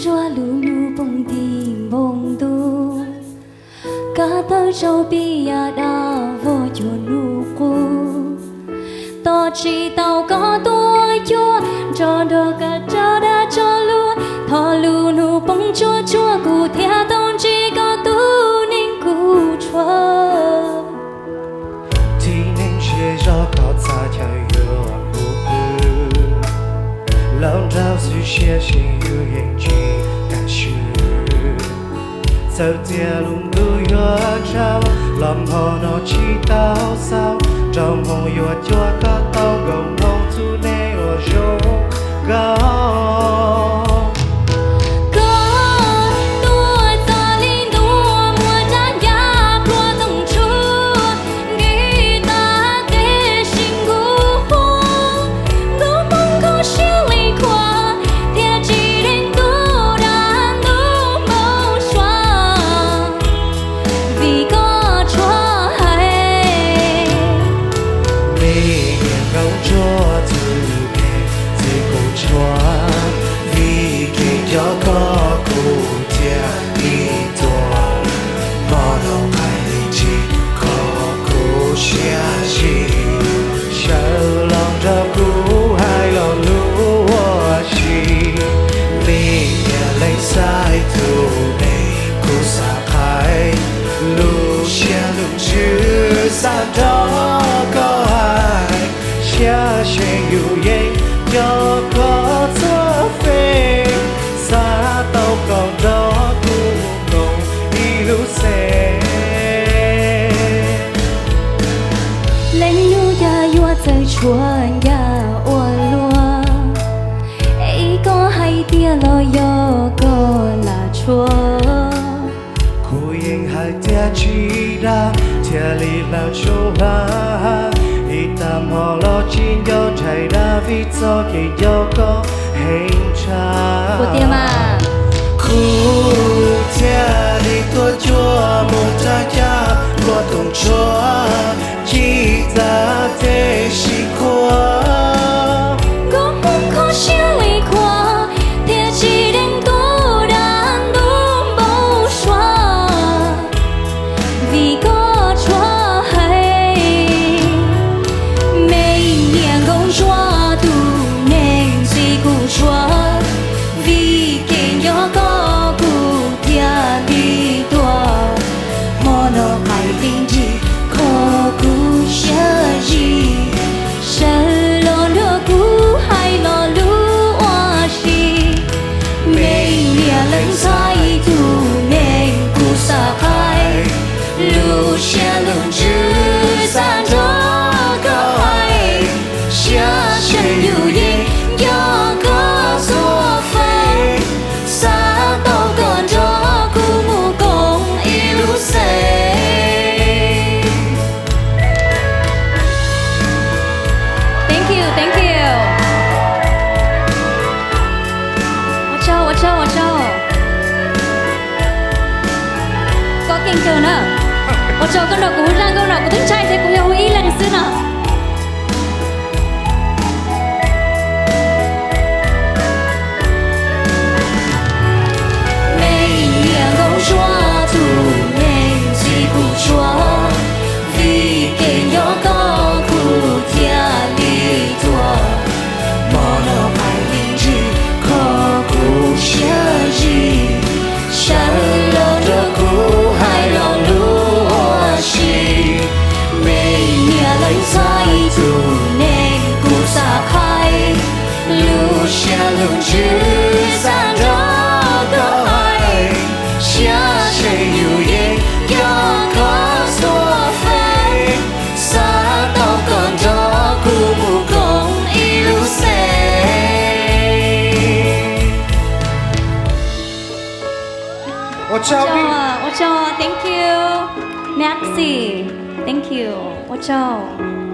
chúa lu nu bông tìm bông tu cả tơ châu bia đã vô chùa nu cu to chỉ tàu có tôi chúa cho đồ cả cho đã cho luôn thọ lu nu bông chúa chúa cụ theo tông chỉ có tu nên cụ chúa thì nên chia cho có xa theo yêu lòng trao sự chia sẻ yêu yên chỉ cả sự giờ tia lung đuôi hoa trao lòng hồ nó chỉ tao sao trong hồ yêu chúa có tao gồng hông tu nê ở chỗ gao xa đó có ai chia sẻ yêu yên cho có gió phê xa tàu còn đó cùng cùng đi lưu xe lên nu ya yua tới chùa ya ua lúa ấy có hay tia lo yo có là chùa cô yên hai tia chỉ ra tia li lao châu ha ít tam họ lo chín yo chạy ra vì cho kỳ yo có hình cha của tia mà cô tia đi tua chúa một cha cha của tổng chúa chỉ ta thế chỉ qua có không có chiếu lý qua tia chỉ đến cô đàn đúng bầu xóa vì có chúa hay mấy nhà gông chúa tu nên gì cũng chúa vì kênh gió có cụ tia đi tua mò nó hay tin gì có cụ sẽ gì sẽ lo nữa cụ hay lo lú hoa gì mấy nhà lần sai tu nên cụ xa khai lú sẽ lần chữ san đó có hay sẽ nhiều gì do có gió phê xa tàu còn cho cụ mù công yêu xe Thank you, thank you. Watch out. Có kinh chờ nữa. Watch out, con đọc của Rang con đọc của Tuấn Trai thì cũng yêu ý lần xưa nào. Mấy nhà gấu chúa tu nên gì cũng chúa vì kênh gió có cụ tia đi tua mò nó phải linh gì có cụ sẽ gì sẽ lo cho cụ hay lo lú hoa gì mấy nhà lấy sai tu nên cụ xa khai lú sẽ lưng chữ san đó có ai sẽ nhiều yên do có gió phê xa tàu còn đó cụ mù công yêu xe Ocho, thank you. Merci. Thank you. Ocho.